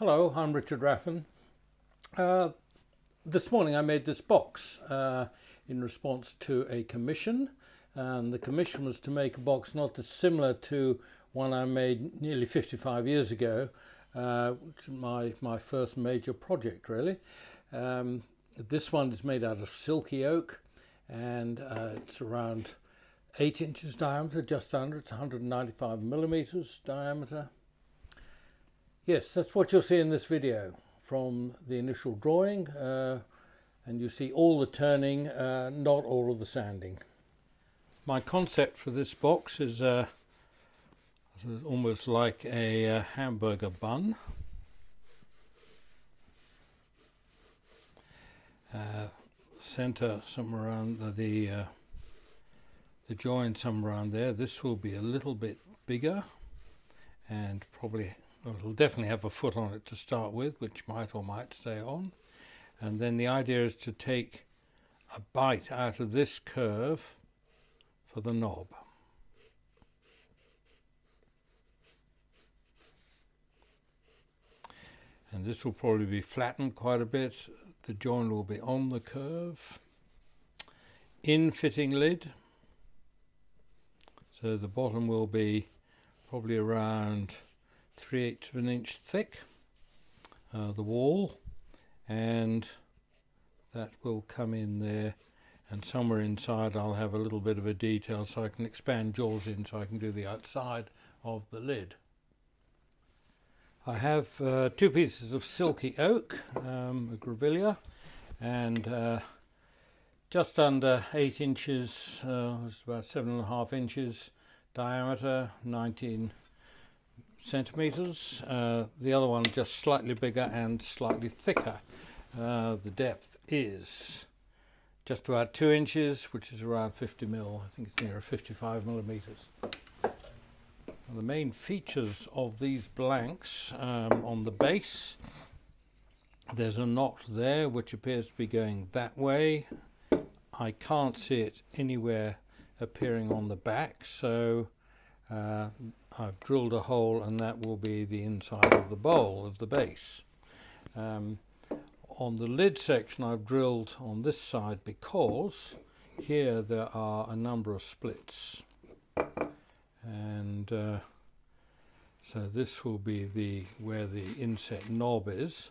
Hello, I'm Richard Raffan. This morning I made this box in response to a commission. The commission was to make a box not dissimilar to one I made nearly 55 years ago, which is my first major project really. This one is made out of silky oak, and it's around 8 inches diameter, just under. It's 195 millimeters diameter. Yes, that's what you'll see in this video from the initial drawing, and you see all the turning, not all of the sanding. My concept for this box is almost like a hamburger bun. Center somewhere around the join somewhere around there. This will be a little bit bigger, and probably it'll definitely have a foot on it to start with, which might or might stay on. And then the idea is to take a bite out of this curve for the knob. And this will probably be flattened quite a bit. The join will be on the curve. In-fitting lid. So the bottom will be probably around 3/8 of an inch thick, the wall, and that will come in there, and somewhere inside I'll have a little bit of a detail so I can expand jaws in so I can do the outside of the lid. I have 2 pieces of silky oak, a grevillea, and just under 8 inches, it's about 7.5 inches diameter, 19 centimeters. The other one just slightly bigger and slightly thicker. The depth is just about 2 inches, which is around 50 mil. I think it's near 55 millimeters. And the main features of these blanks, on the base, there's a knot there which appears to be going that way. I can't see it anywhere appearing on the back, so I've drilled a hole, and that will be the inside of the bowl of the base. On the lid section I've drilled on this side because here there are a number of splits, and so this will be where the inset knob is,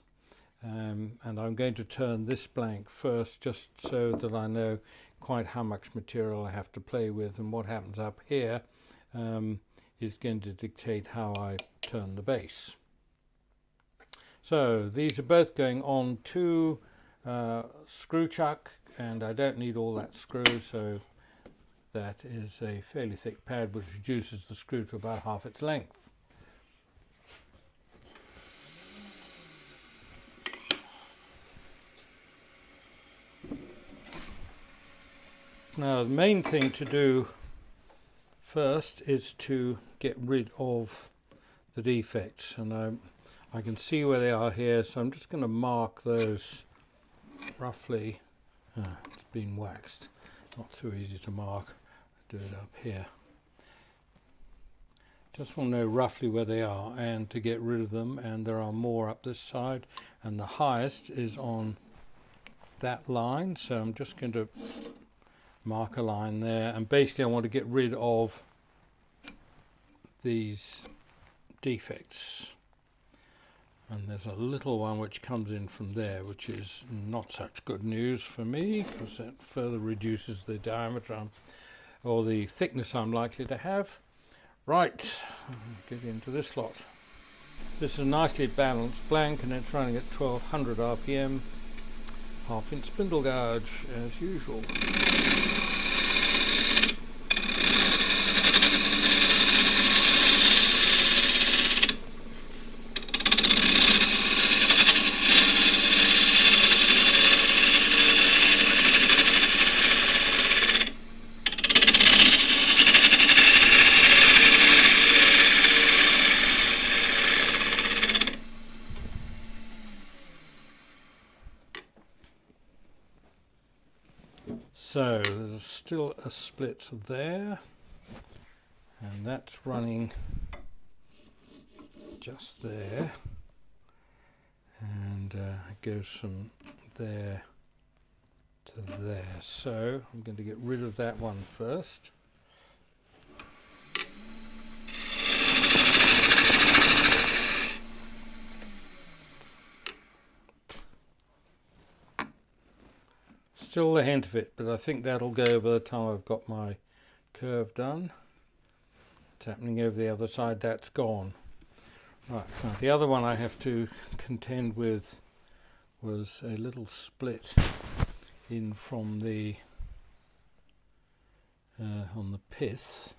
and I'm going to turn this blank first just so that I know quite how much material I have to play with, and what happens up here is going to dictate how I turn the base. So these are both going on to screw chuck, and I don't need all that screw, so that is a fairly thick pad which reduces the screw to about half its length. Now the main thing to do first is to get rid of the defects, and I can see where they are here, so I'm just going to mark those roughly. It's been waxed, not so easy to mark. Do it up here. Just want to know roughly where they are and to get rid of them, and there are more up this side, and the highest is on that line, so I'm just going to mark a line there, and basically I want to get rid of these defects. And there's a little one which comes in from there, which is not such good news for me, because that further reduces the diameter or the thickness I'm likely to have. Right, get into this lot. This is a nicely balanced blank, and it's running at 1200 RPM, 1/2 inch spindle gouge as usual. So there's still a split there, and that's running just there. and it goes from there to there. So I'm going to get rid of that one first. Still the hint of it, but I think that'll go by the time I've got my curve done. It's happening over the other side, that's gone. Right, now the other one I have to contend with was a little split in from the on the pith,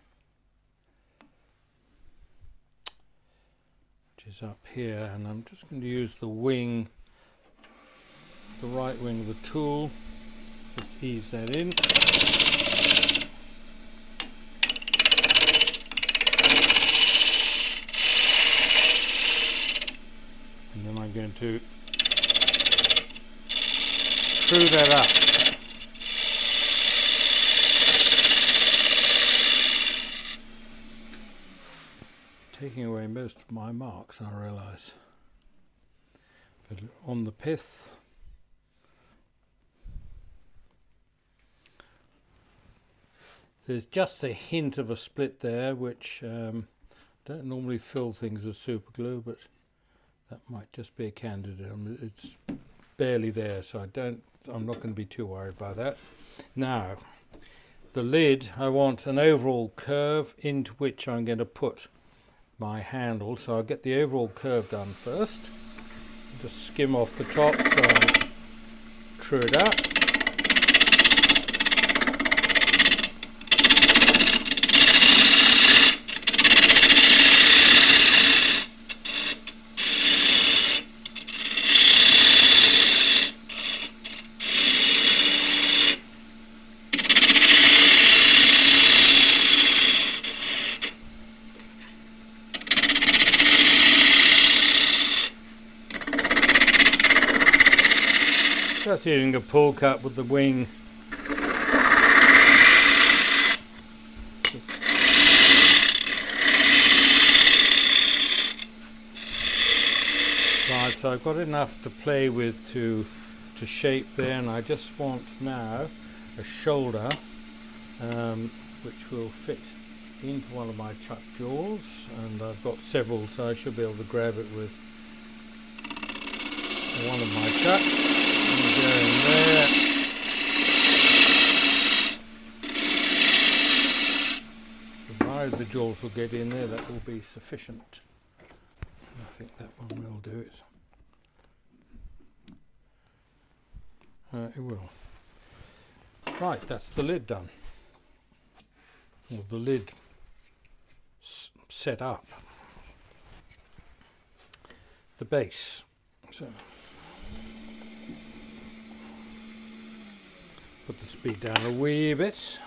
which is up here, and I'm just going to use the wing, the right wing of the tool, just ease that in. And then I'm going to screw that up. Taking away most of my marks, I realise. But on the pith, there's just a hint of a split there, which don't normally fill things with super glue, but that might just be a candidate. It's barely there, so I'm not going to be too worried by that. Now, the lid, I want an overall curve into which I'm going to put my handle. So I'll get the overall curve done first. Just skim off the top so I true it up. Just using a pull cut with the wing. Right, so I've got enough to play with to shape there, and I just want now a shoulder which will fit into one of my chuck jaws, and I've got several, so I should be able to grab it with one of my chucks. Go in there. Provided the jaws will get in there, that will be sufficient. I think that one will do it. It will. Right, that's the lid done. Or the lid set up. The base. So put the speed down a wee bit.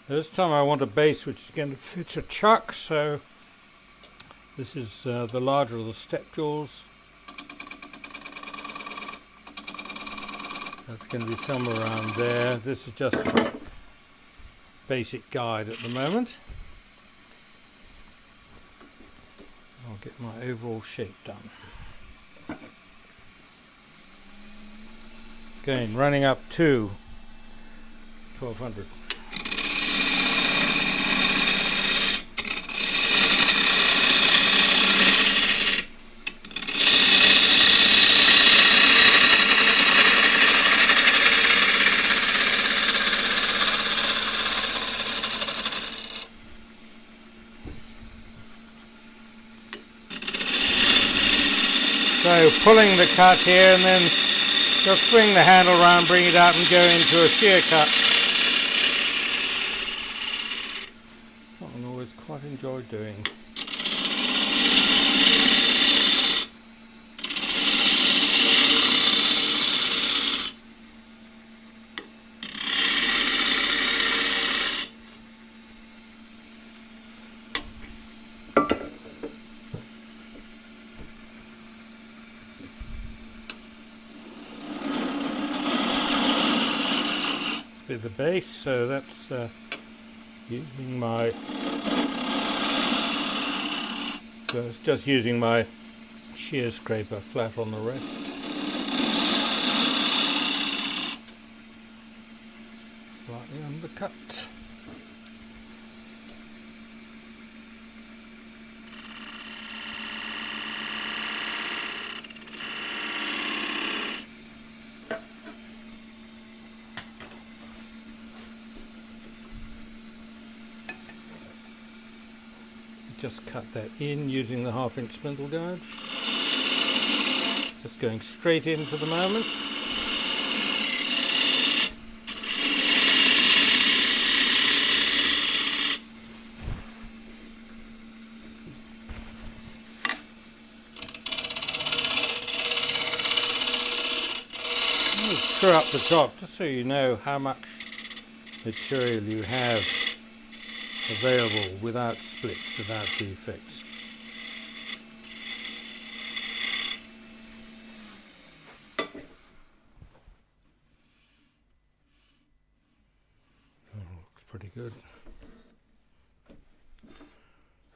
This time I want a base which is going to fit a chuck, so this is the larger of the step jaws. That's going to be somewhere around there. This is just a basic guide at the moment. I'll get my overall shape done. Again, running up to 1200. So pulling the cut here, and then just swing the handle around, bring it out and go into a shear cut. Something I always quite enjoyed doing. The base, so that's using my So it's just using my shear scraper flat on the rest. Slightly undercut. Just cut that in using the 1/2 inch spindle gouge. Just going straight in for the moment. Screw up the top just so you know how much material you have available without splits, without defects. Looks pretty good.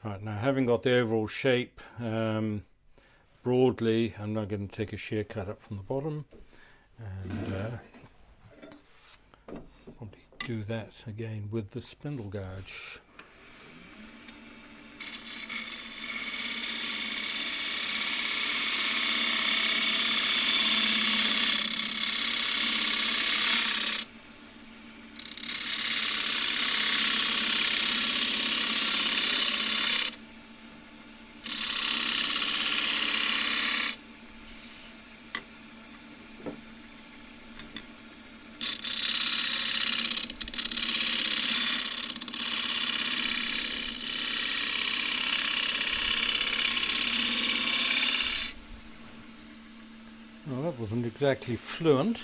Right, now having got the overall shape broadly, I'm now going to take a shear cut up from the bottom and probably do that again with the spindle gouge. Well, that wasn't exactly fluent.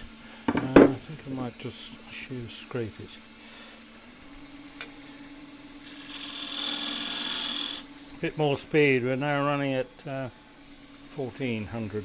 I think I might just shear scrape it. A bit more speed. We're now running at 1400.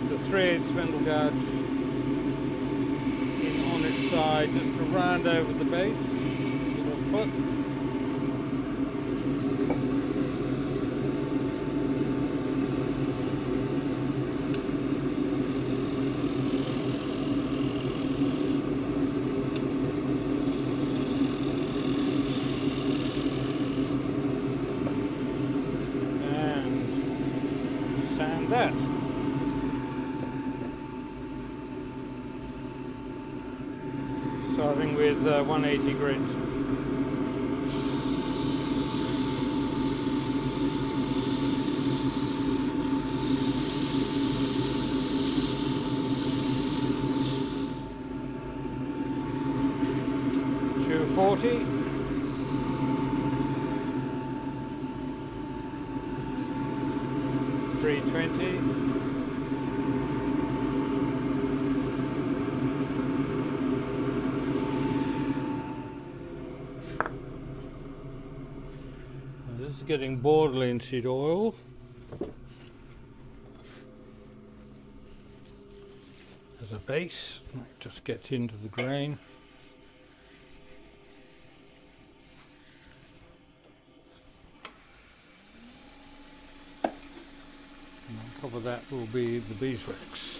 It's a 3/8 spindle gouge in on its side just to round over the base, little foot. And that. Starting with 180 grit. .240. .320. This is getting board linseed oil. As a base, just get into the grain. And on top of that will be the beeswax.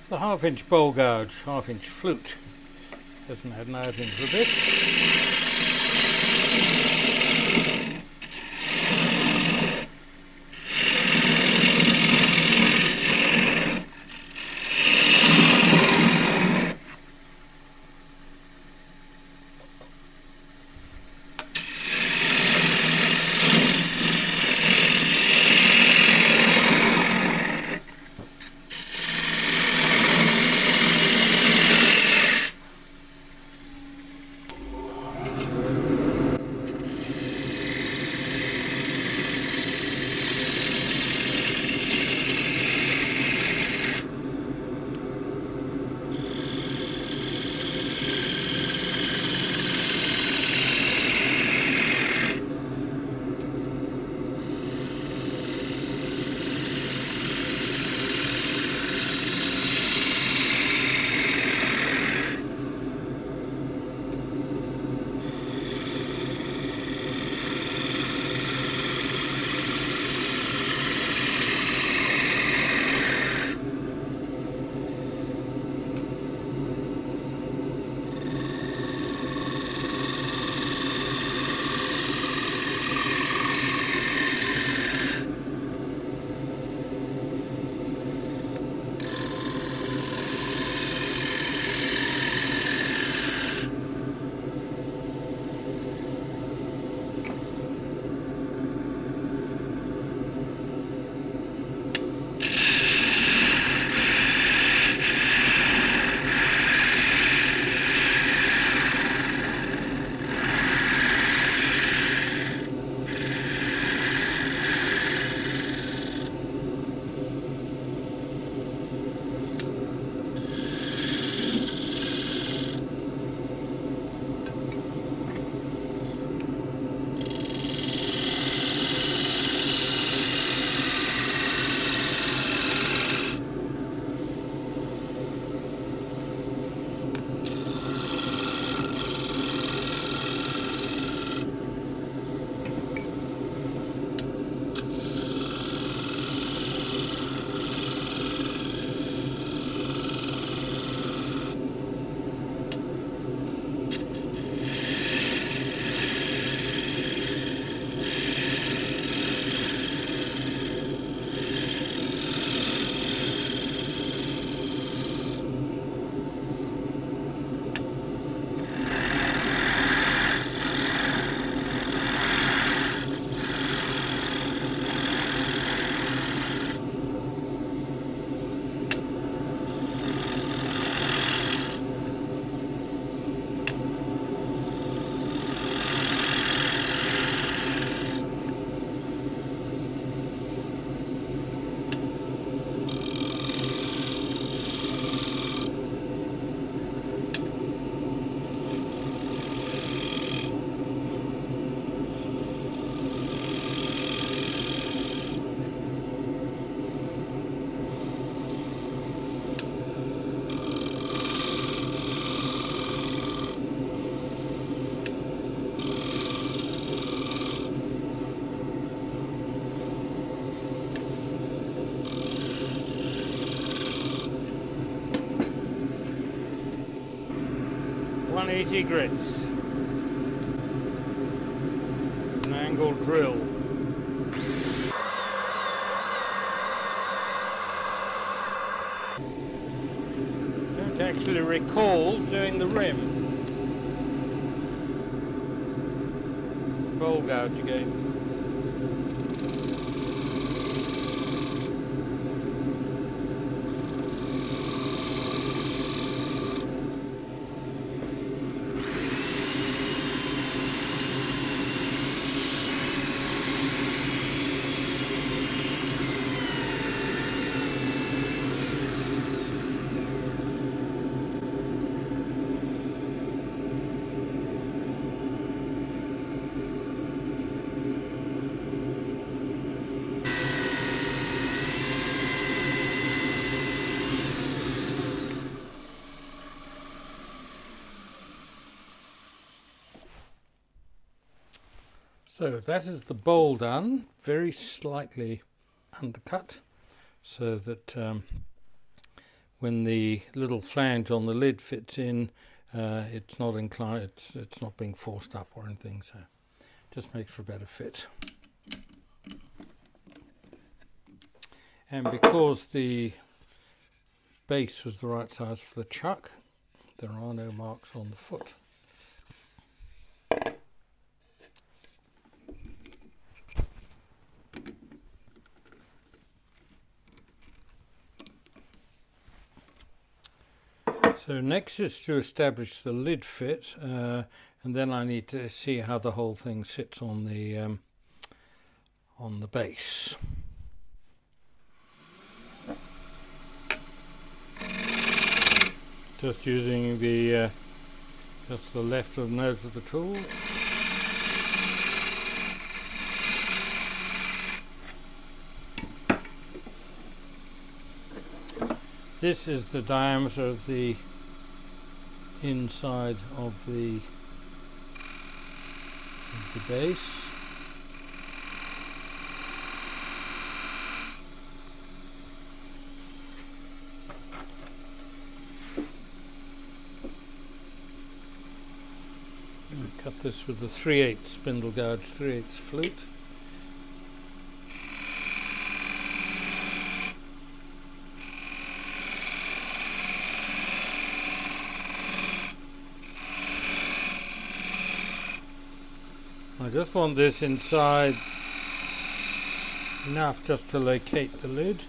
The 1/2 inch bowl gouge, 1/2 inch flute. Hasn't had an outing for a bit. .180 grits, an angled drill. Don't actually recall doing the rim. Bowl gouge again. So that is the bowl done, very slightly undercut, so that when the little flange on the lid fits in, it's not inclined, it's not being forced up or anything, so just makes for a better fit. And because the base was the right size for the chuck, there are no marks on the foot. So next is to establish the lid fit, and then I need to see how the whole thing sits on the base. Just using the just the left of the nose of the tool. This is the diameter of the inside of the base. And cut this with the 3/8 spindle gouge 3/8 flute. I just want this inside enough just to locate the lid.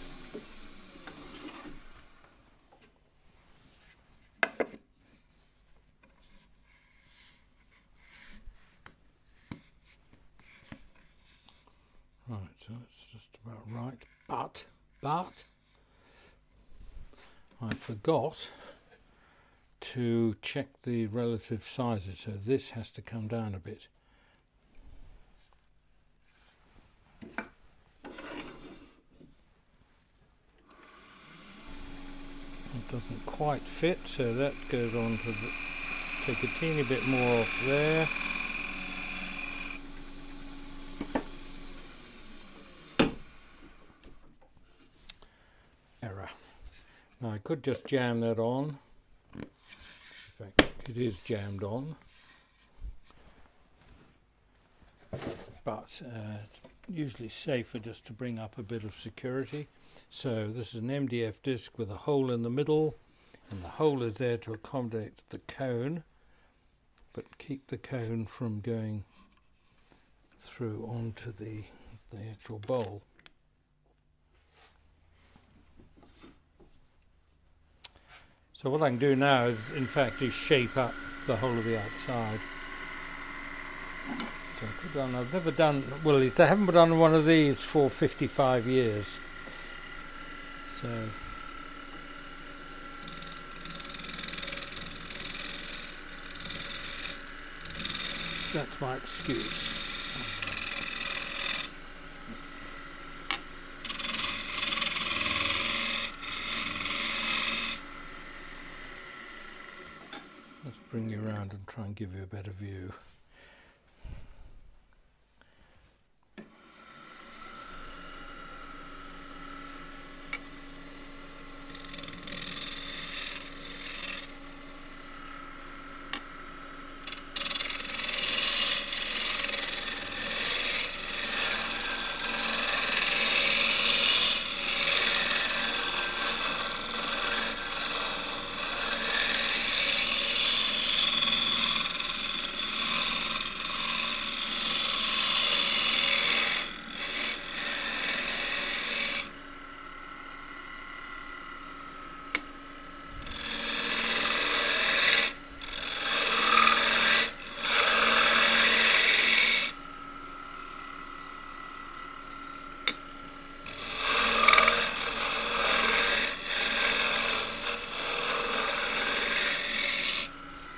Right, so it's just about right, but I forgot to check the relative sizes, so this has to come down a bit. It doesn't quite fit, so that goes on to take a teeny bit more off there. Error. Now I could just jam that on. In fact, it is jammed on. But it's usually safer just to bring up a bit of security. So this is an MDF disc with a hole in the middle, and the hole is there to accommodate the cone, but keep the cone from going through onto the actual bowl. So what I can do now is, in fact, is shape up the whole of the outside. So I've never done, well, I haven't done one of these for 55 years. So that's my excuse. Let's bring you around and try and give you a better view.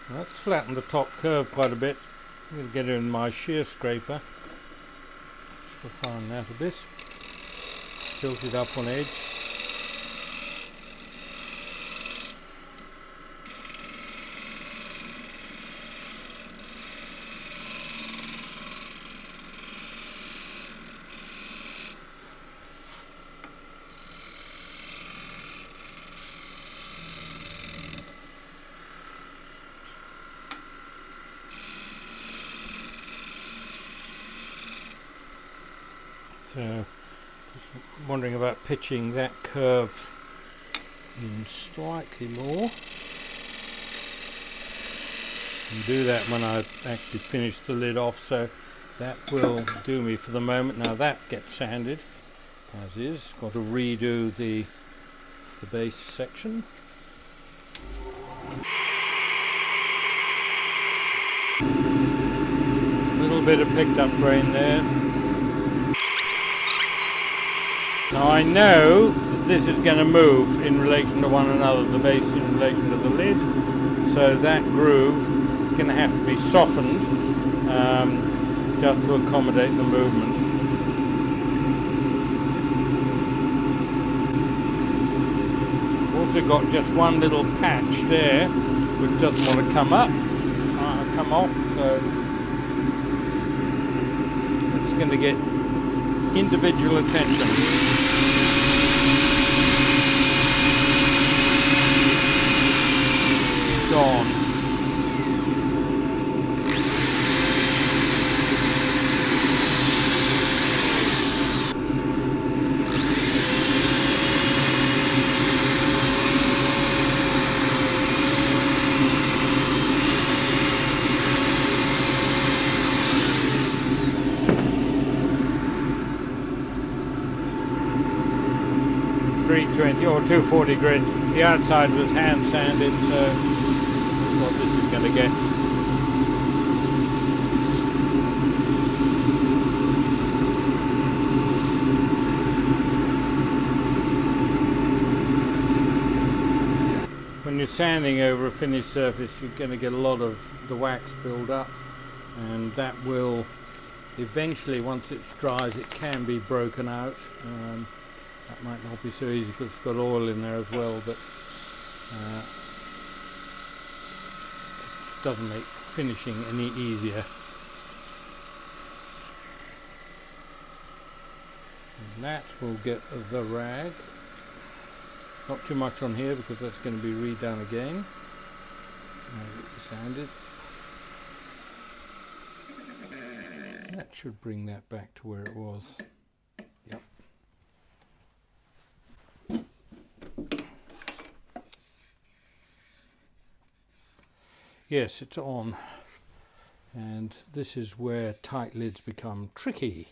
That's flattened the top curve quite a bit. I'm going to get it in my shear scraper. Just refine that a bit. Tilt it up on edge. So just wondering about pitching that curve in slightly more. And do that when I actually finish the lid off, so that will do me for the moment. Now that gets sanded as is. Got to redo the base section. A little bit of picked up grain there. Now I know that this is going to move in relation to one another, the base in relation to the lid, so that groove is going to have to be softened just to accommodate the movement. Also got just one little patch there which doesn't want to come off, so it's going to get individual attention. Gone. Or 240 grit. The outside was hand sanded, so that's what this is going to get. When you're sanding over a finished surface, you're going to get a lot of the wax build up, and that will eventually, once it dries, it can be broken out. That might not be so easy because it's got oil in there as well, but it doesn't make finishing any easier. And that will get the rag. Not too much on here because that's going to be redone again. Sanded. That should bring that back to where it was. Yep. Yes, it's on, and this is where tight lids become tricky.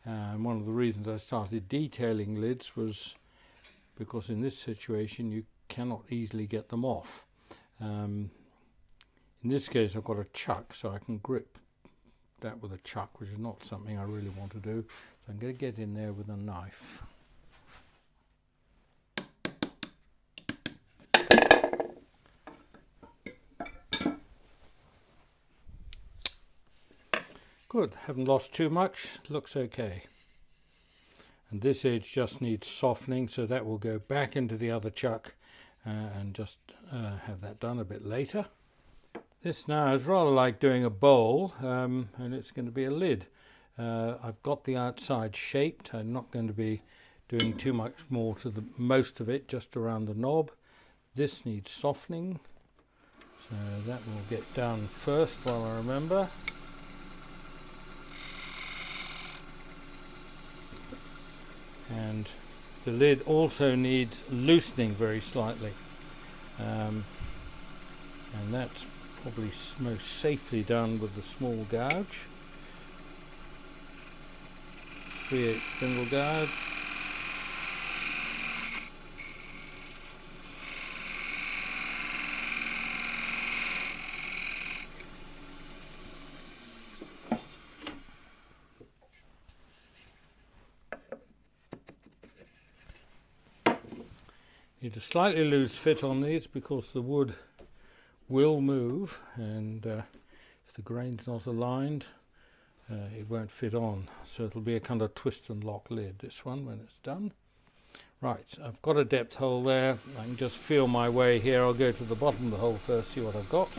One of the reasons I started detailing lids was because in this situation you cannot easily get them off. In this case I've got a chuck, so I can grip that with a chuck, which is not something I really want to do. So I'm going to get in there with a knife. Good, haven't lost too much, looks okay. And this edge just needs softening, so that will go back into the other chuck and just have that done a bit later. This now is rather like doing a bowl, and it's going to be a lid. I've got the outside shaped. I'm not going to be doing too much more to the most of it, just around the knob. This needs softening, so that will get done first while I remember. And the lid also needs loosening very slightly, and that's probably most safely done with the small gouge, 3/8 spindle gouge. Need a slightly loose fit on these because the wood will move, and if the grain's not aligned it won't fit on, so it'll be a kind of twist and lock lid, this one, when it's done. Right, I've got a depth hole there. I can just feel my way here. I'll go to the bottom of the hole first, see what I've got.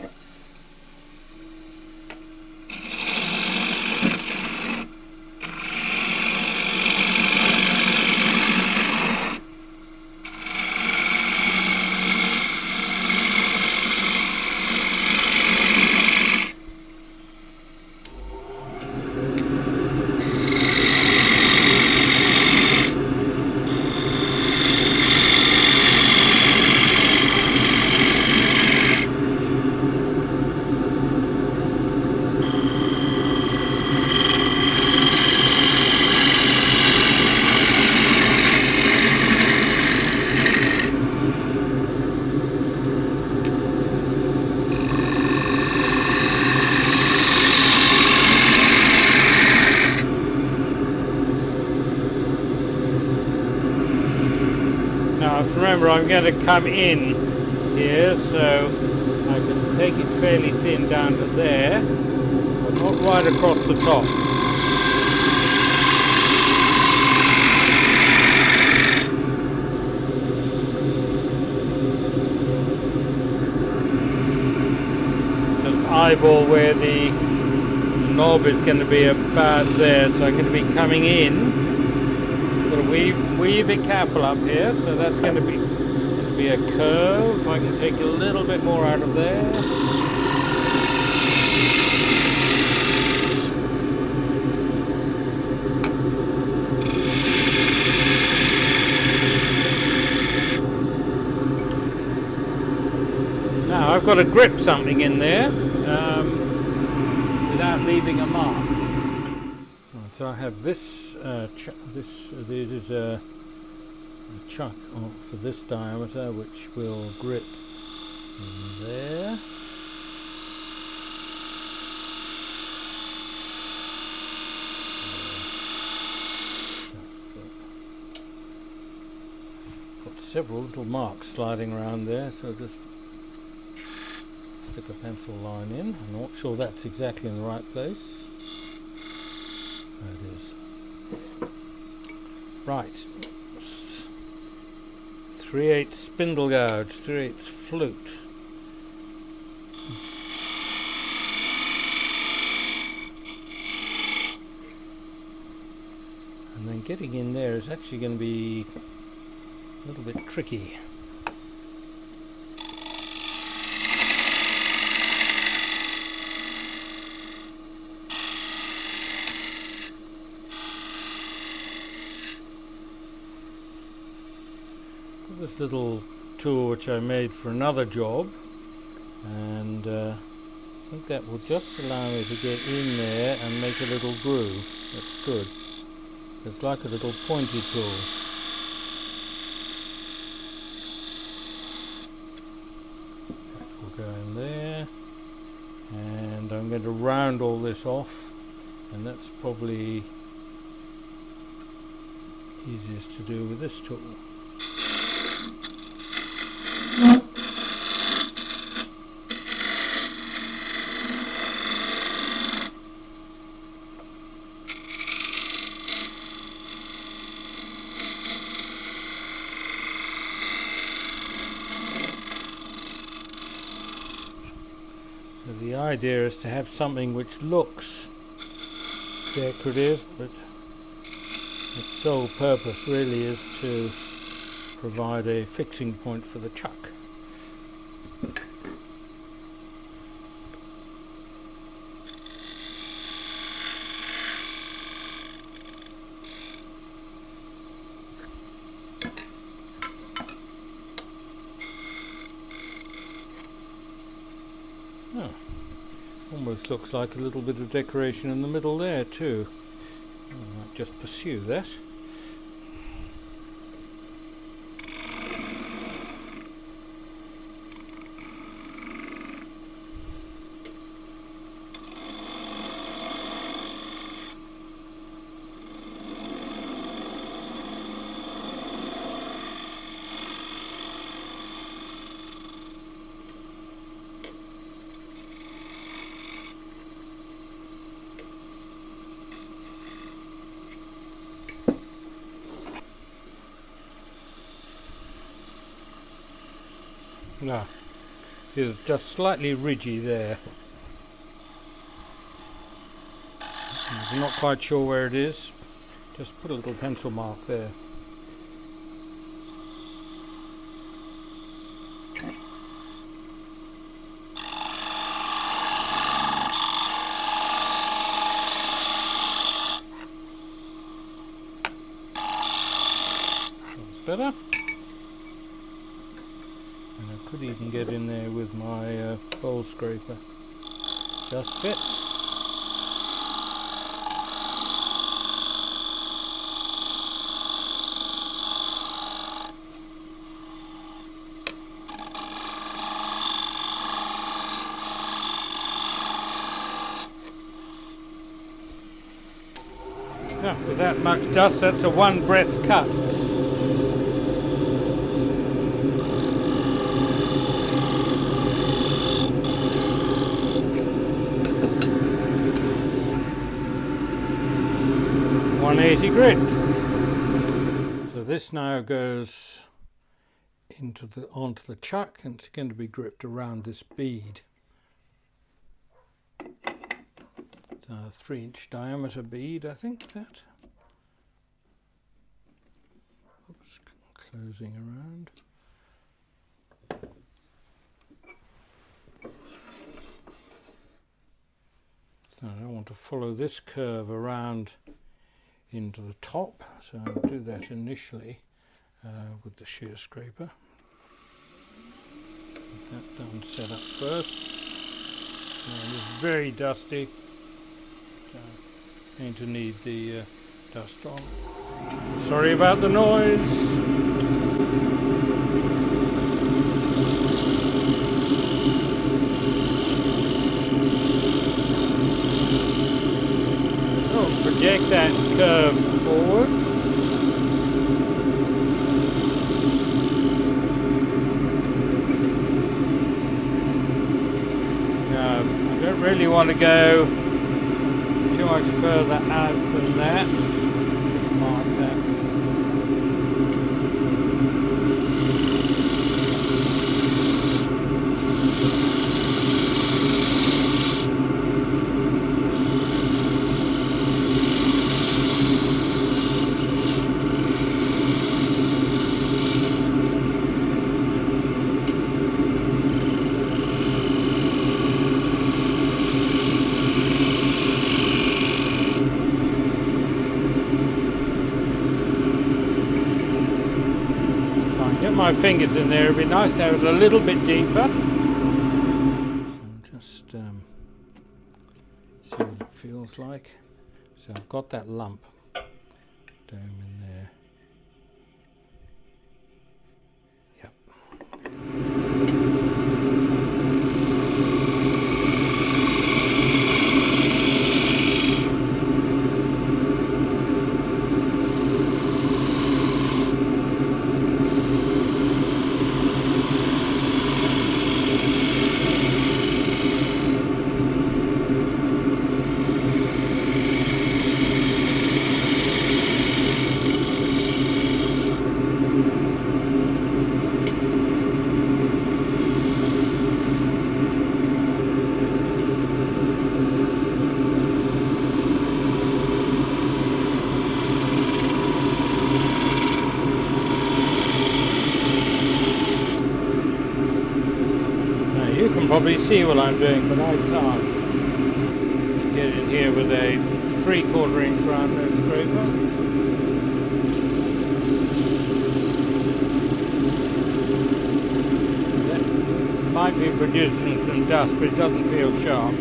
Now remember, I'm going to come in here, so I can take it fairly thin down to there, but not right across the top. Just eyeball where the knob is going to be about there, so I'm going to be coming in. Got to weave it careful up here, so that's going to be a curve. I can take a little bit more out of there. Now I've got to grip something in there without leaving a mark. So I have this. This is a chuck for this diameter, which will grip in there. Got several little marks sliding around there, so just stick a pencil line in. I'm not sure that's exactly in the right place. There it is. Right. 3/8 spindle gouge, 3/8 flute. And then getting in there is actually going to be a little bit tricky. This little tool which I made for another job, and I think that will just allow me to get in there and make a little groove. That's good. It's like a little pointy tool. That will go in there, and I'm going to round all this off, and that's probably easiest to do with this tool. So the idea is to have something which looks decorative, but its sole purpose really is to provide a fixing point for the chuck. Oh, almost looks like a little bit of decoration in the middle there too. I might just pursue that. No, it's just slightly ridgy there. I'm not quite sure where it is. Just put a little pencil mark there. That's better. And I could even get in there with my bowl scraper. Just fits. Without much dust, that's a one breath cut. 180 grit. So this now goes onto the chuck, and it's going to be gripped around this bead. It's a 3-inch diameter bead, I think that. Oops, closing around. So I want to follow this curve around into the top, so I'll do that initially with the shear scraper. Get that done, set up first. And it's very dusty, so I'm going to need the dust on. Sorry about the noise. Project that curve forward. I don't really want to go too much further out than that. Just mark that. My fingers in there, it'd be nice to have it a little bit deeper. So just see what it feels like. So I've got that lump dome in there. Yep. Probably see what I'm doing, but I can't get in here with a 3/4 inch round nose scraper. That might be producing some dust, but it doesn't feel sharp.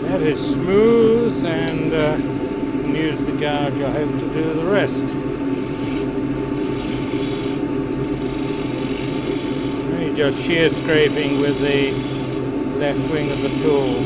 That is smooth, and use the gouge, I hope, to do the rest. Only just shear scraping with the left wing of the tool.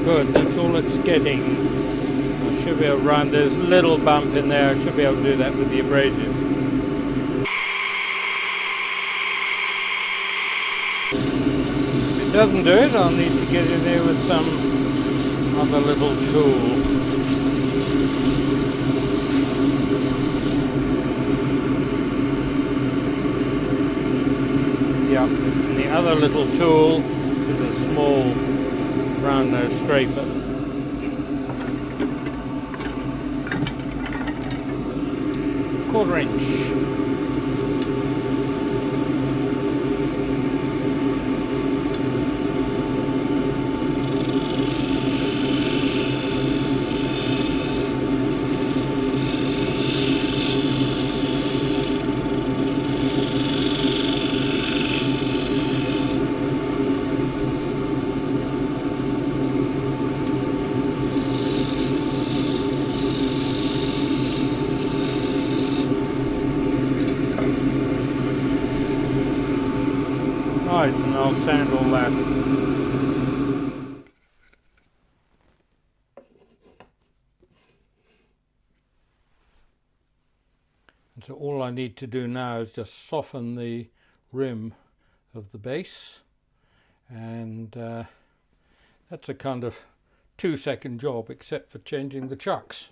Good, that's all it's getting. I should be able to run, there's a little bump in there, I should be able to do that with the abrasive. If it doesn't do it, I'll need to get in there with some other little tool. Yep. And the other little tool is a small round nose scraper. 1/4 inch. Right, and I'll sand all that. And so all I need to do now is just soften the rim of the base, and that's a kind of 2-second job, except for changing the chucks.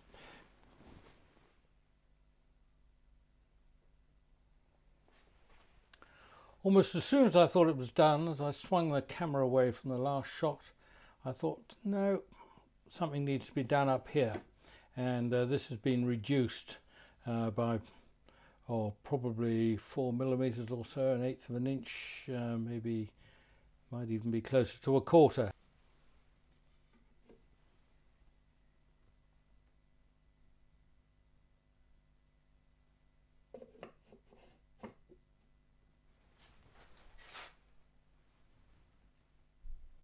Almost as soon as I thought it was done, as I swung the camera away from the last shot, I thought, no, something needs to be done up here. And this has been reduced by probably 4 millimeters or so, 1/8 of an inch, maybe might even be closer to 1/4.